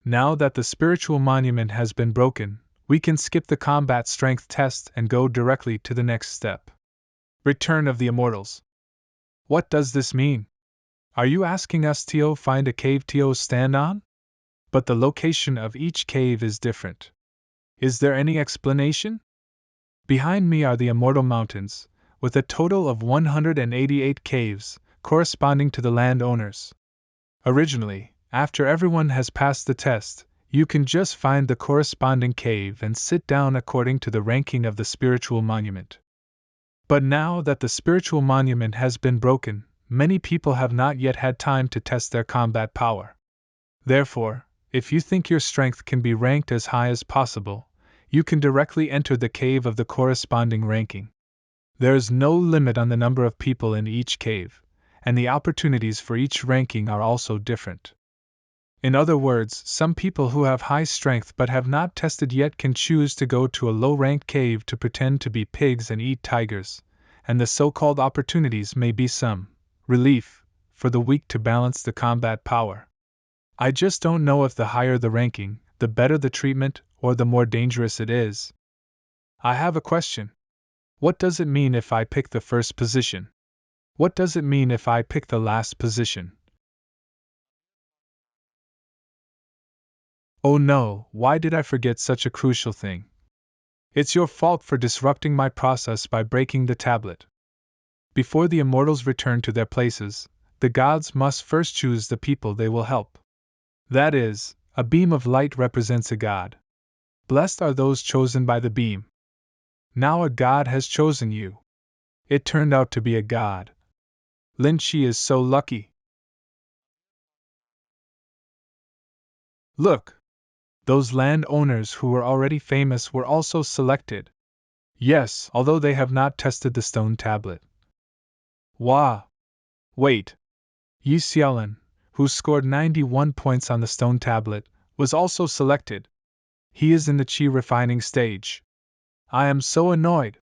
Now that the spiritual monument has been broken, we can skip the combat strength test and go directly to the next step. Return of the Immortals. What does this mean? Are you asking us to find a cave to stand on? But the location of each cave is different. Is there any explanation? Behind me are the Immortal Mountains, with a total of 188 caves, corresponding to the landowners. Originally, after everyone has passed the test, you can just find the corresponding cave and sit down according to the ranking of the spiritual monument. But now that the spiritual monument has been broken, many people have not yet had time to test their combat power. Therefore, if you think your strength can be ranked as high as possible, you can directly enter the cave of the corresponding ranking. There is no limit on the number of people in each cave, and the opportunities for each ranking are also different. In other words, some people who have high strength but have not tested yet can choose to go to a low-ranked cave to pretend to be pigs and eat tigers, and the so-called opportunities may be some relief for the weak to balance the combat power. I just don't know if the higher the ranking, the better the treatment, or the more dangerous it is. I have a question. What does it mean if I pick the first position? What does it mean if I pick the last position? Oh no, why did I forget such a crucial thing? It's your fault for disrupting my process by breaking the tablet. Before the immortals return to their places, the gods must first choose the people they will help. That is, a beam of light represents a god. Blessed are those chosen by the beam. Now a god has chosen you. It turned out to be a god. Lin Chi is so lucky. Look! Those landowners who were already famous were also selected. Yes, although they have not tested the stone tablet. Wah! Wait! Yi Xiaolin, who scored 91 points on the stone tablet, was also selected. He is in the qi refining stage. I am so annoyed.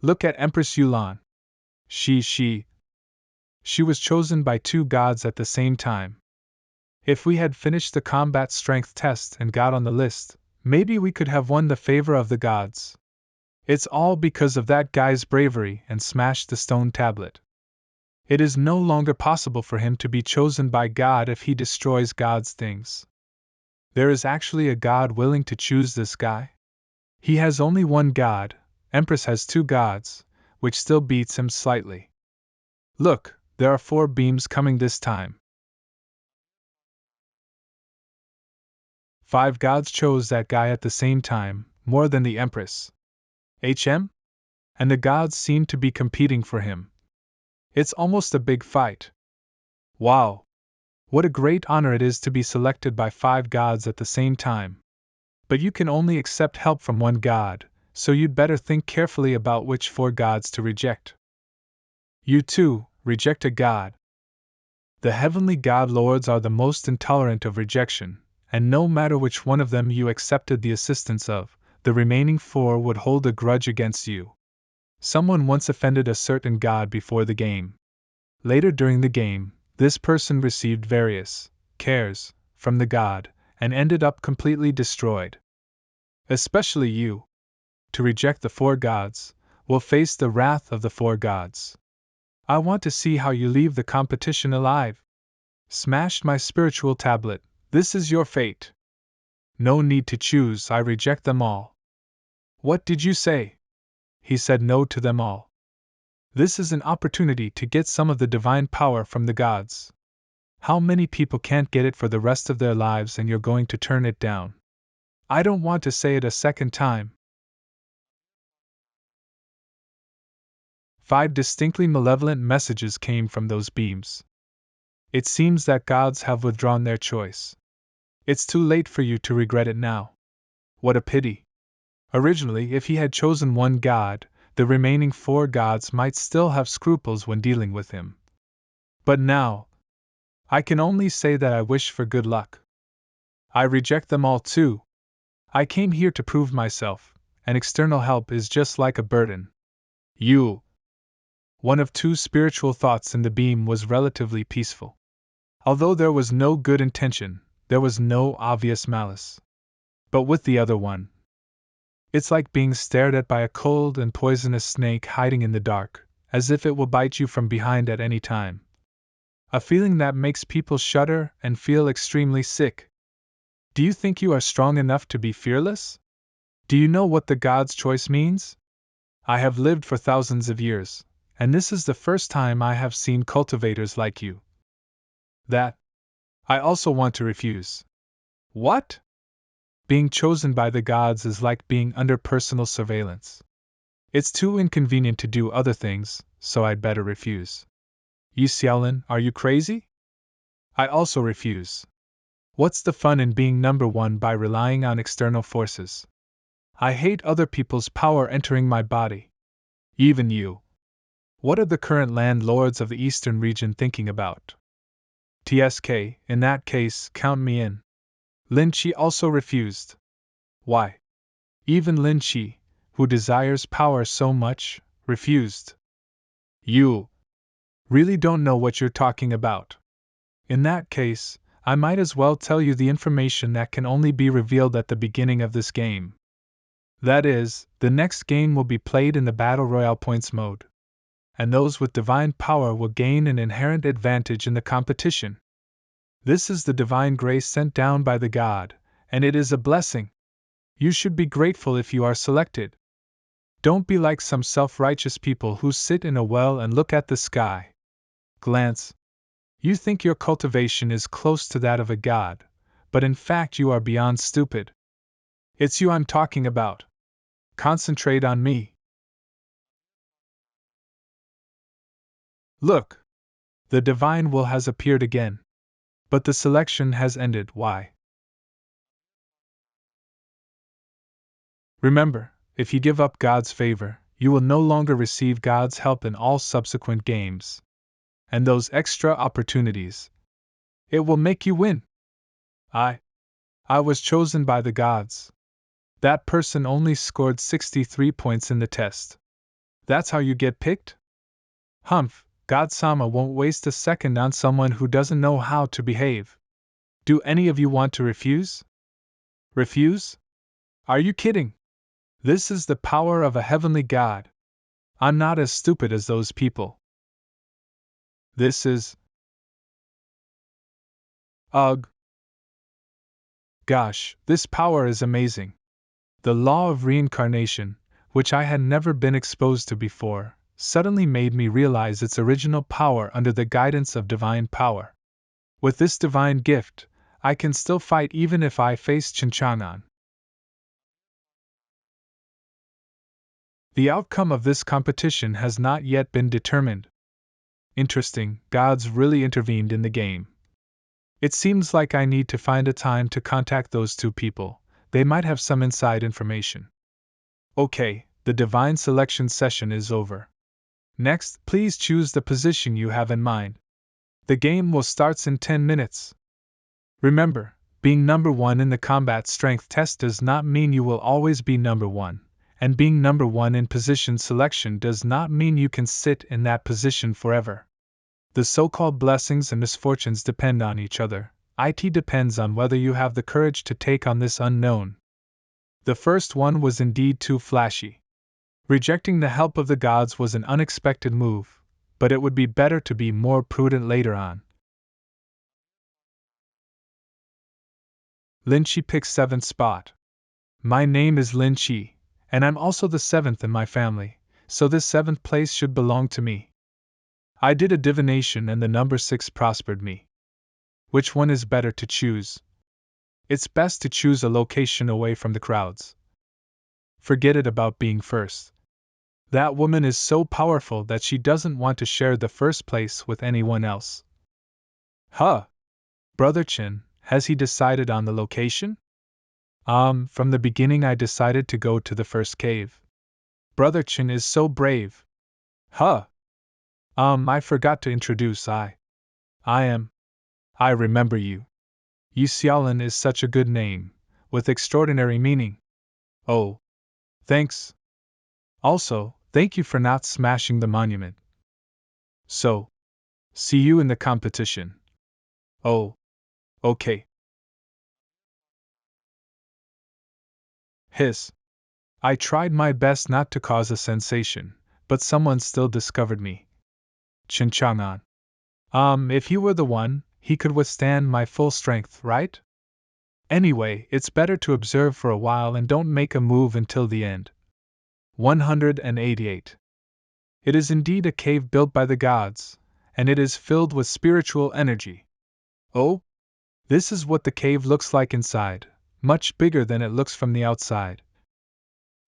Look at Empress Yulan. She was chosen by two gods at the same time. If we had finished the combat strength test and got on the list, maybe we could have won the favor of the gods. It's all because of that guy's bravery and smashed the stone tablet. It is no longer possible for him to be chosen by God if he destroys God's things. There is actually a God willing to choose this guy. He has only one god, Empress has two gods, which still beats him slightly. Look, there are 4 beams coming this time. 5 gods chose that guy at the same time, more than the Empress. And the gods seem to be competing for him. It's almost a big fight. Wow! What a great honor it is to be selected by 5 gods at the same time. But you can only accept help from one god, so you'd better think carefully about which 4 gods to reject. You too, reject a god. The heavenly god lords are the most intolerant of rejection, and no matter which one of them you accepted the assistance of, the remaining 4 would hold a grudge against you. Someone once offended a certain god before the game. Later during the game, this person received various cares from the god, and ended up completely destroyed. Especially you, to reject the 4 gods, will face the wrath of the 4 gods. I want to see how you leave the competition alive. Smashed my spiritual tablet, this is your fate. No need to choose, I reject them all. What did you say? He said no to them all. This is an opportunity to get some of the divine power from the gods. How many people can't get it for the rest of their lives and you're going to turn it down? I don't want to say it a second time. 5 distinctly malevolent messages came from those beams. It seems that gods have withdrawn their choice. It's too late for you to regret it now. What a pity. Originally, if he had chosen one god, the remaining 4 gods might still have scruples when dealing with him. But now, I can only say that I wish for good luck. I reject them all too. I came here to prove myself, and external help is just like a burden. One of 2 spiritual thoughts in the beam was relatively peaceful. Although there was no good intention, there was no obvious malice. But with the other one, it's like being stared at by a cold and poisonous snake hiding in the dark, as if it will bite you from behind at any time. A feeling that makes people shudder and feel extremely sick. Do you think you are strong enough to be fearless? Do you know what the God's choice means? I have lived for thousands of years, and this is the first time I have seen cultivators like you. That I also want to refuse. What? Being chosen by the gods is like being under personal surveillance. It's too inconvenient to do other things, so I'd better refuse. Yi Xiaolin, are you crazy? I also refuse. What's the fun in being number one by relying on external forces? I hate other people's power entering my body. Even you. What are the current landlords of the eastern region thinking about? TSK, in that case, count me in. Lin Qi also refused. Why? Even Lin Qi, who desires power so much, refused. You really don't know what you're talking about. In that case, I might as well tell you the information that can only be revealed at the beginning of this game. That is, the next game will be played in the Battle Royale points mode. And those with divine power will gain an inherent advantage in the competition. This is the divine grace sent down by the god, and it is a blessing. You should be grateful if you are selected. Don't be like some self-righteous people who sit in a well and look at the sky. Glance. You think your cultivation is close to that of a god, but in fact you are beyond stupid. It's you I'm talking about. Concentrate on me. Look! The divine will has appeared again. But the selection has ended. Why? Remember, if you give up God's favor, you will no longer receive God's help in all subsequent games. And those extra opportunities, it will make you win. I was chosen by the gods. That person only scored 63 points in the test. That's how you get picked? Humph, God Sama won't waste a second on someone who doesn't know how to behave. Do any of you want to refuse? Refuse? Are you kidding? This is the power of a heavenly God. I'm not as stupid as those people. This is. Ugh. Gosh, this power is amazing. The law of reincarnation, which I had never been exposed to before, suddenly made me realize its original power under the guidance of divine power. With this divine gift, I can still fight even if I face Chen Changan. The outcome of this competition has not yet been determined. Interesting, gods really intervened in the game. It seems like I need to find a time to contact those two people. They might have some inside information. Okay, the divine selection session is over. Next, please choose the position you have in mind. The game will start in 10 minutes. Remember, being number one in the combat strength test does not mean you will always be number one, and being number one in position selection does not mean you can sit in that position forever. The so-called blessings and misfortunes depend on each other. It depends on whether you have the courage to take on this unknown. The first one was indeed too flashy. Rejecting the help of the gods was an unexpected move, but it would be better to be more prudent later on. Lin Qi picks 7th spot. My name is Lin Qi, and I'm also the 7th in my family, so this 7th place should belong to me. I did a divination and the number 6 prospered me. Which one is better to choose? It's best to choose a location away from the crowds. Forget it about being first. That woman is so powerful that she doesn't want to share the first place with anyone else. Huh! Brother Chen, has he decided on the location? From the beginning I decided to go to the first cave. Brother Chen is so brave. Huh! I forgot to introduce I remember you. Yi Xiaolin is such a good name, with extraordinary meaning. Oh. Thanks. Also, thank you for not smashing the monument. So, see you in the competition. Oh. Okay. Hiss. I tried my best not to cause a sensation, but someone still discovered me. Chen Changan. If he were the one, he could withstand my full strength, right? Anyway, it's better to observe for a while and don't make a move until the end. 188. It is indeed a cave built by the gods, and it is filled with spiritual energy. Oh? This is what the cave looks like inside, much bigger than it looks from the outside.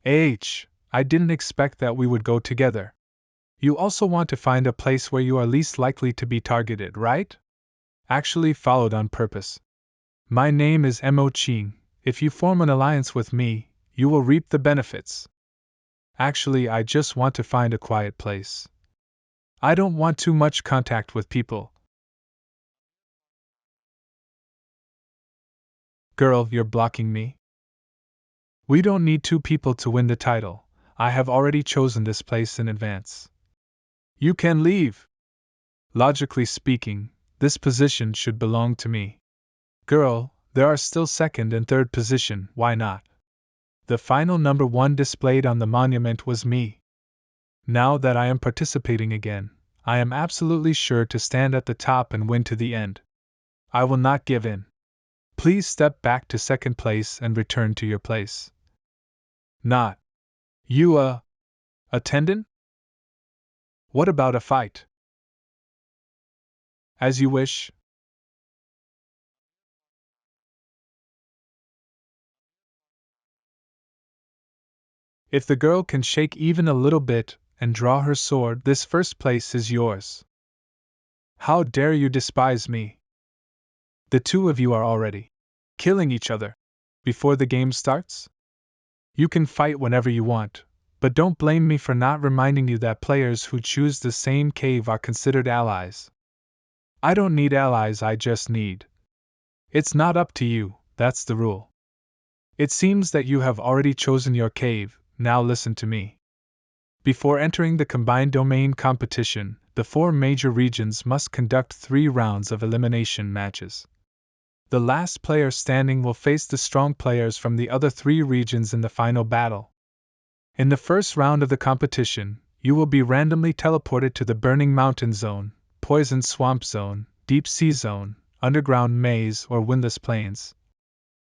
I didn't expect that we would go together. You also want to find a place where you are least likely to be targeted, right? Actually followed on purpose. My name is Mo Ching. If you form an alliance with me, you will reap the benefits. Actually, I just want to find a quiet place. I don't want too much contact with people. Girl, you're blocking me? We don't need two people to win the title. I have already chosen this place in advance. You can leave. Logically speaking, this position should belong to me. Girl, there are still second and third position, why not? The final number 1 displayed on the monument was me. Now that I am participating again, I am absolutely sure to stand at the top and win to the end. I will not give in. Please step back to second place and return to your place. Not. You, attendant? What about a fight? As you wish. If the girl can shake even a little bit and draw her sword, this first place is yours. How dare you despise me? The two of you are already killing each other before the game starts? You can fight whenever you want, but don't blame me for not reminding you that players who choose the same cave are considered allies. I don't need allies, I just need. It's not up to you, that's the rule. It seems that you have already chosen your cave, now listen to me. Before entering the combined domain competition, the 4 major regions must conduct 3 rounds of elimination matches. The last player standing will face the strong players from the other 3 regions in the final battle. In the first round of the competition, you will be randomly teleported to the Burning Mountain Zone, Poison Swamp Zone, Deep Sea Zone, Underground Maze, or Windless Plains.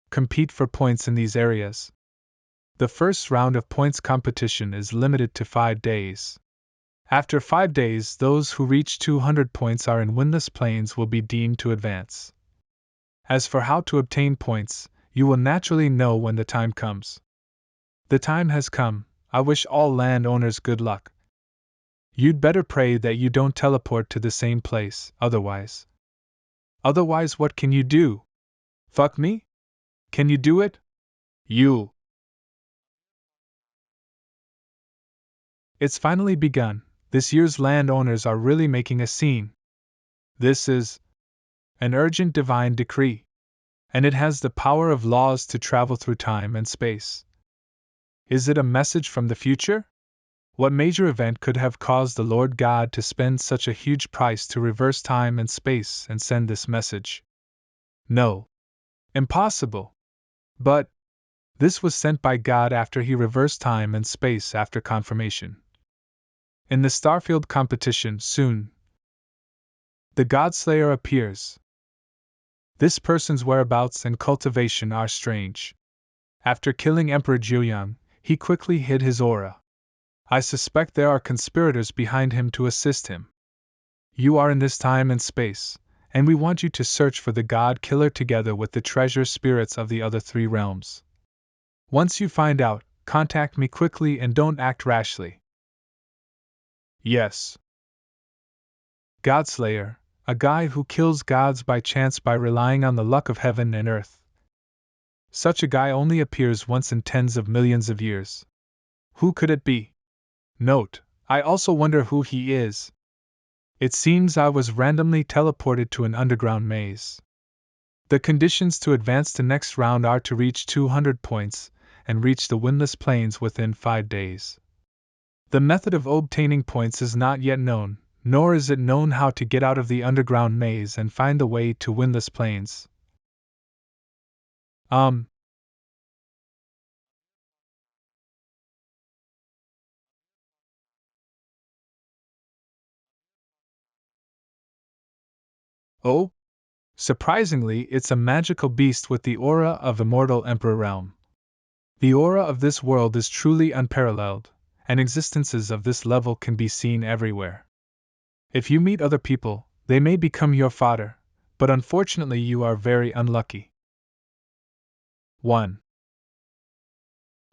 Compete for points in these areas. The first round of points competition is limited to 5 days. After 5 days, those who reach 200 points are in Windless Plains will be deemed to advance. As for how to obtain points, you will naturally know when the time comes. The time has come. I wish all landowners good luck. You'd better pray that you don't teleport to the same place, otherwise. Otherwise, what can you do? Fuck me? Can you do it? You. It's finally begun. This year's landowners are really making a scene. This is an urgent divine decree, and it has the power of laws to travel through time and space. Is it a message from the future? What major event could have caused the Lord God to spend such a huge price to reverse time and space and send this message? No. Impossible. But this was sent by God after he reversed time and space after confirmation. In the Starfield competition, soon, the Godslayer appears. This person's whereabouts and cultivation are strange. After killing Emperor Jiuyang, he quickly hid his aura. I suspect there are conspirators behind him to assist him. You are in this time and space, and we want you to search for the God Killer together with the treasure spirits of the other 3 realms. Once you find out, contact me quickly and don't act rashly. Yes. Godslayer, a guy who kills gods by chance by relying on the luck of heaven and earth. Such a guy only appears once in tens of millions of years. Who could it be? Note, I also wonder who he is. It seems I was randomly teleported to an underground maze. The conditions to advance to next round are to reach 200 points and reach the Windless Plains within 5 days. The method of obtaining points is not yet known, nor is it known how to get out of the underground maze and find the way to Windless Plains. Oh? Surprisingly, it's a magical beast with the aura of immortal Emperor Realm. The aura of this world is truly unparalleled, and existences of this level can be seen everywhere. If you meet other people, they may become your fodder, but unfortunately you are very unlucky. 1.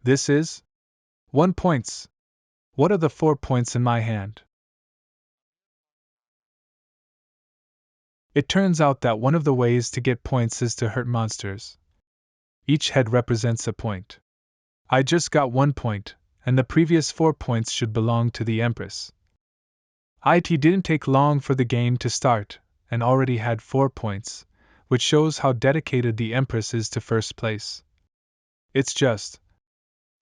This is 1 points. What are the 4 points in my hand? It turns out that one of the ways to get points is to hurt monsters. Each head represents a point. I just got 1 point, and the previous 4 points should belong to the Empress. It didn't take long for the game to start, and already had 4 points, which shows how dedicated the Empress is to first place. It's just.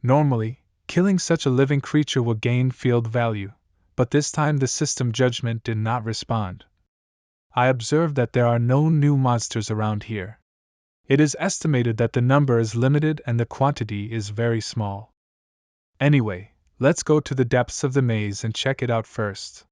Normally, killing such a living creature will gain field value, but this time the system judgment did not respond. I observed that there are no new monsters around here. It is estimated that the number is limited and the quantity is very small. Anyway, let's go to the depths of the maze and check it out first.